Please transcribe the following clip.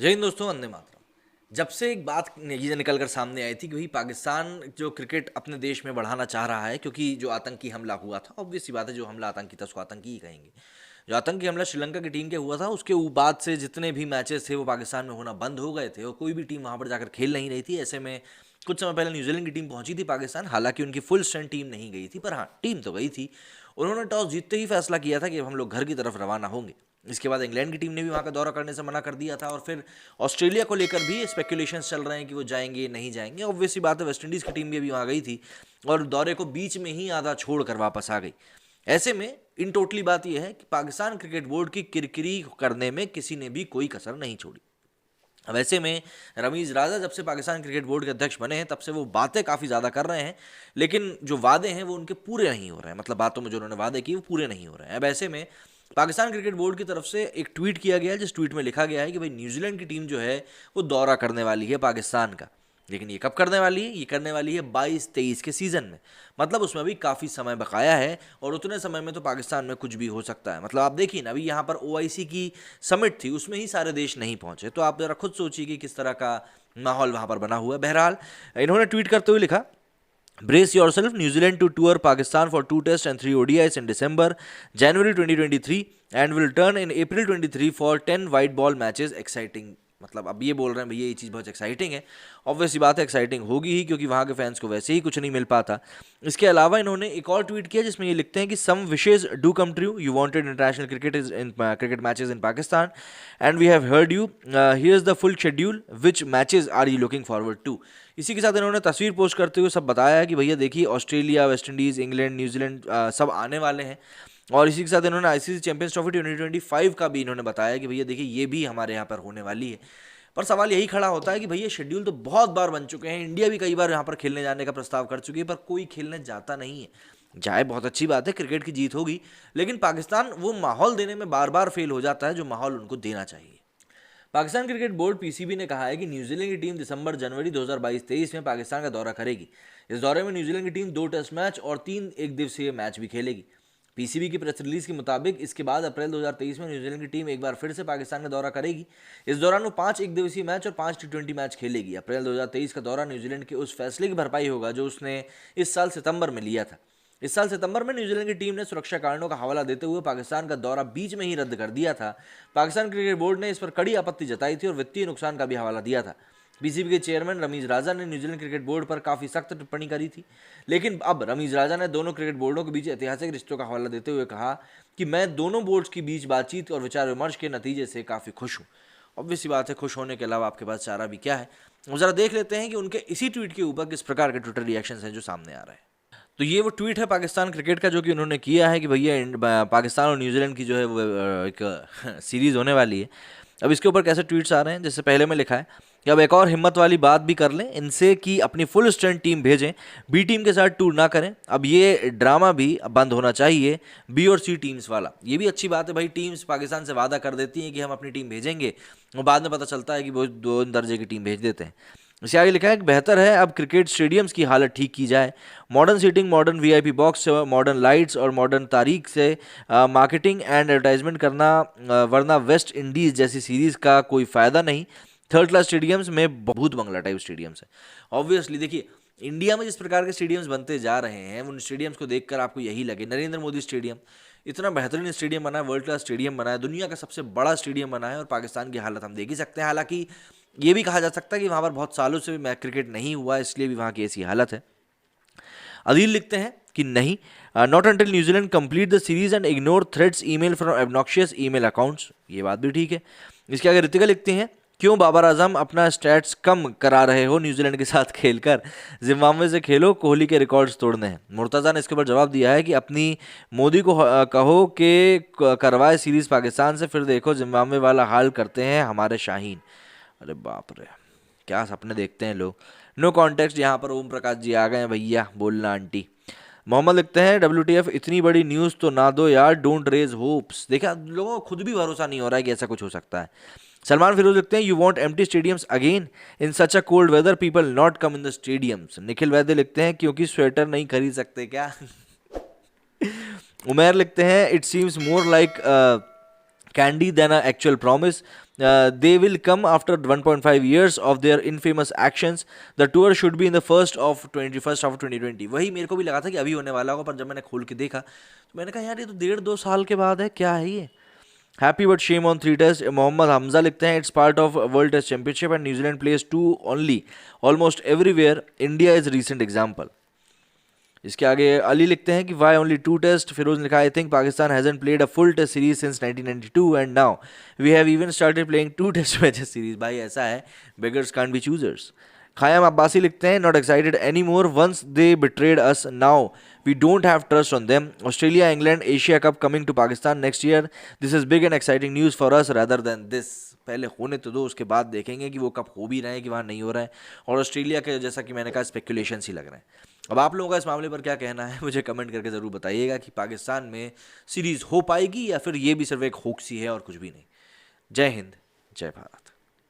जय हिंद दोस्तों, वंदे मातरम। जब से एक बात ये निकल कर सामने आई थी कि भाई पाकिस्तान जो क्रिकेट अपने देश में बढ़ाना चाह रहा है, क्योंकि जो आतंकी हमला हुआ था, ऑब्वियस सी बात है, जो हमला आतंकी था उसको आतंकी ही कहेंगे। जो आतंकी हमला श्रीलंका की टीम के हुआ था, उसके बाद से जितने भी मैचेस थे वो पाकिस्तान में होना बंद हो गए थे और कोई भी टीम वहां पर जाकर खेल नहीं रही थी। ऐसे में कुछ समय पहले न्यूजीलैंड की टीम पहुंची थी पाकिस्तान, हालांकि उनकी फुल स्ट्रेंथ टीम नहीं गई थी, पर हाँ टीम तो गई थी। उन्होंने टॉस जीतते ही फैसला किया था कि अब हम लोग घर की तरफ रवाना होंगे। इसके बाद इंग्लैंड की टीम ने भी वहाँ का दौरा करने से मना कर दिया था और फिर ऑस्ट्रेलिया को लेकर भी स्पेकुलेशंस चल रहे हैं कि वो जाएंगे नहीं जाएंगे। ऑब्वियस सी बात है, वेस्ट इंडीज़ की टीम भी अभी वहाँ गई थी और दौरे को बीच में ही आधा छोड़ कर वापस आ गई। ऐसे में इन टोटली बात यह है कि पाकिस्तान क्रिकेट बोर्ड की किरकिरी करने में किसी ने भी कोई कसर नहीं छोड़ी। वैसे में रमीज राजा जब से पाकिस्तान क्रिकेट बोर्ड के अध्यक्ष बने हैं तब से वो बातें काफ़ी ज़्यादा कर रहे हैं, लेकिन जो वादे हैं वो उनके पूरे नहीं हो रहे हैं। मतलब बातों में जो उन्होंने वादे किए वो पूरे नहीं हो रहे हैं। अब ऐसे में पाकिस्तान क्रिकेट बोर्ड की तरफ से एक ट्वीट किया गया है, जिस ट्वीट में लिखा गया है कि भाई न्यूजीलैंड की टीम जो है वो दौरा करने वाली है पाकिस्तान का। लेकिन ये कब करने वाली है? ये करने वाली है 22-23 के सीज़न में। मतलब उसमें भी काफ़ी समय बकाया है और उतने समय में तो पाकिस्तान में कुछ भी हो सकता है। मतलब आप देखिए ना, अभी यहाँ पर ओआईसी की समिट थी, उसमें ही सारे देश नहीं पहुंचे, तो आप ज़रा खुद सोचिए कि किस तरह का माहौल वहाँ पर बना हुआ है। बहरहाल इन्होंने ट्वीट करते हुए लिखा, Brace yourself, New Zealand to tour Pakistan for 2 tests and 3 ODIs in December, January 2023 and will return in April 23 for 10 white ball matches. Exciting। मतलब अब ये बोल रहे हैं भैया ये चीज़ बहुत एक्साइटिंग है। ऑब्वियस बात है, एक्साइटिंग होगी ही, क्योंकि वहाँ के फैंस को वैसे ही कुछ नहीं मिल पाता। इसके अलावा इन्होंने एक और ट्वीट किया जिसमें ये लिखते हैं कि some wishes do come true, you wanted international cricket matches in Pakistan and we have heard you, here is the full schedule, which matches are you looking forward to. इसी के साथ इन्होंने तस्वीर पोस्ट करते हुए सब बताया है कि भैया देखिए Australia, West Indies, England, New Zealand सब आने वाले हैं। और इसी के साथ इन्होंने आईसीसी चैंपियंस ट्रॉफी 2025 का भी इन्होंने बताया कि भैया देखिए ये भी हमारे यहाँ पर होने वाली है। पर सवाल यही खड़ा होता है कि भैया शेड्यूल तो बहुत बार बन चुके हैं, इंडिया भी कई बार यहाँ पर खेलने जाने का प्रस्ताव कर चुकी है, पर कोई खेलने जाता नहीं है। जाए बहुत अच्छी बात है, क्रिकेट की जीत होगी, लेकिन पाकिस्तान वो माहौल देने में बार बार फेल हो जाता है जो माहौल उनको देना चाहिए। पाकिस्तान क्रिकेट बोर्ड पीसीबी ने कहा है कि न्यूजीलैंड की टीम दिसंबर जनवरी 2022-23 में पाकिस्तान का दौरा करेगी। इस दौरे में न्यूजीलैंड की टीम 2 टेस्ट मैच और 3 एक दिवसीय मैच भी खेलेगी। पीसीबी की प्रेस रिलीज के मुताबिक इसके बाद अप्रैल 2023 में न्यूजीलैंड की टीम एक बार फिर से पाकिस्तान का दौरा करेगी। इस दौरान वो 5 एक दिवसीय मैच और 5 T20 मैच खेलेगी। अप्रैल 2023 का दौरा न्यूजीलैंड के उस फैसले की भरपाई होगा जो उसने इस साल सितंबर में लिया था। इस साल सितंबर में न्यूजीलैंड की टीम ने सुरक्षा कारणों का हवाला देते हुए पाकिस्तान का दौरा बीच में ही रद्द कर दिया था। पाकिस्तान क्रिकेट बोर्ड ने इस पर कड़ी आपत्ति जताई थी और वित्तीय नुकसान का भी हवाला दिया था। पीसीबी के चेयरमैन रमीज राजा ने न्यूजीलैंड क्रिकेट बोर्ड पर काफ़ी सख्त टिप्पणी करी थी, लेकिन अब रमीज राजा ने दोनों क्रिकेट बोर्डों के बीच ऐतिहासिक रिश्तों का हवाला देते हुए कहा कि मैं दोनों बोर्ड्स के बीच बातचीत और विचार विमर्श के नतीजे से काफ़ी खुश हूँ। ऑब्वियस सी बात है, खुश होने के अलावा आपके पास चारा भी क्या है। ज़रा देख लेते हैं कि उनके इसी ट्वीट के ऊपर किस प्रकार के ट्विटर रिएक्शंस हैं जो सामने आ रहे हैं। तो ये वो ट्वीट है पाकिस्तान क्रिकेट का जो कि उन्होंने किया है कि भैया पाकिस्तान और न्यूजीलैंड की जो है वो एक सीरीज़ होने वाली है। अब इसके ऊपर कैसे ट्वीट्स आ रहे हैं, जैसे पहले में लिखा है कि अब एक और हिम्मत वाली बात भी कर लें इनसे कि अपनी फुल स्ट्रेंथ टीम भेजें, बी टीम के साथ टूर ना करें। अब ये ड्रामा भी बंद होना चाहिए, बी और सी टीम्स वाला। ये भी अच्छी बात है भाई, टीम्स पाकिस्तान से वादा कर देती हैं कि हम अपनी टीम भेजेंगे और बाद में पता चलता है कि वो 2 दर्जे की टीम भेज देते हैं। इसे आगे लिखा है कि बेहतर है अब क्रिकेट स्टेडियम्स की हालत ठीक की जाए, modern seating, modern VIP box, modern lights और मॉडर्न तारीख से मार्केटिंग एंड एडवर्टाइजमेंट करना, वरना वेस्ट इंडीज़ जैसी सीरीज़ का कोई फ़ायदा नहीं। थर्ड क्लास स्टेडियम्स में बहुत बंगला टाइप स्टेडियम्स है। ऑब्वियसली देखिए इंडिया में जिस प्रकार के स्टेडियम्स बनते जा रहे हैं, उन स्टेडियम्स को देखकर आपको यही लगे, नरेंद्र मोदी स्टेडियम इतना बेहतरीन स्टेडियम बना है, वर्ल्ड क्लास स्टेडियम बना है, दुनिया का सबसे बड़ा स्टेडियम बना है, और पाकिस्तान की हालत हम देख ही सकते हैं। हालांकि ये भी कहा जा सकता है कि वहाँ पर बहुत सालों से मैच क्रिकेट नहीं हुआ, इसलिए भी वहाँ की ऐसी हालत है। अदील लिखते हैं कि नहीं, not until New Zealand complete the series and ignore threads email from obnoxious email accounts. ये बात भी ठीक है। इसके आगे रितिका लिखते हैं, क्यों बाबर आजम अपना स्टैट्स कम करा रहे हो न्यूजीलैंड के साथ खेलकर, जिम्बाब्वे से खेलो, कोहली के रिकॉर्ड्स तोड़ने हैं। मुर्तज़ा ने इसके ऊपर जवाब दिया है कि अपनी मोदी को कहो कि करवाए सीरीज पाकिस्तान से, फिर देखो जिम्बाब्वे वाला हाल करते हैं हमारे शाहीन। अरे बाप रे, क्या सपने देखते हैं लोग। नो कॉन्टेक्स्ट, यहाँ पर ओम प्रकाश जी आ गए हैं, भैया बोलना आंटी। मोहम्मद लिखते हैं, WTF इतनी बड़ी न्यूज़ तो ना दो यार, डोंट रेज होप्स। देखा, लोगों को खुद भी भरोसा नहीं हो रहा है कि ऐसा कुछ हो सकता है। सलमान फिरोज लिखते हैं, you want empty stadiums again in such a cold weather, people not come in the stadiums. Nikhil Vaidya लिखते हैं, क्योंकि स्वेटर नहीं खरीद सकते क्या। उमेर लिखते हैं, it seems more like candy than a actual promise, they will come after 1.5 years of their infamous actions. The tour should be in the first half of 2020. वही मेरे को भी लगा था कि अभी होने वाला होगा, पर जब मैंने खोल के देखा तो मैंने कहा यार ये तो 1.5-2 साल के बाद है, क्या है ये। Happy but shame on 3 test. Mohammad Hamza लिखते हैं it's part of world test championship and New Zealand place 2 only almost everywhere, India is recent example. इसके आगे अली लिखते हैं कि वाई ओनली 2 टेस्ट। फिरोज लिखा I think Pakistan hasn't played a full test series since 1992 and now we have even started playing 2 test matches series. भाई ऐसा है, beggars can't be choosers. Khayyam Abbasi लिखते हैं not excited any more once they betrayed us, now we don't have trust on them. Australia England Asia Cup coming to Pakistan next year, this is big and exciting news for us rather than this. पहले होने तो दो, उसके बाद देखेंगे कि वो कब हो भी रहे हैं कि वहाँ नहीं हो रहा है। और ऑस्ट्रेलिया के जैसा कि मैंने कहा स्पेकुलेशंस ही लग रहे हैं। अब आप लोगों का इस मामले पर क्या कहना है मुझे कमेंट करके ज़रूर बताइएगा कि पाकिस्तान में सीरीज़ हो पाएगी या फिर ये भी सिर्फ एक होक्सी है और कुछ भी नहीं। जय हिंद, जय भारत।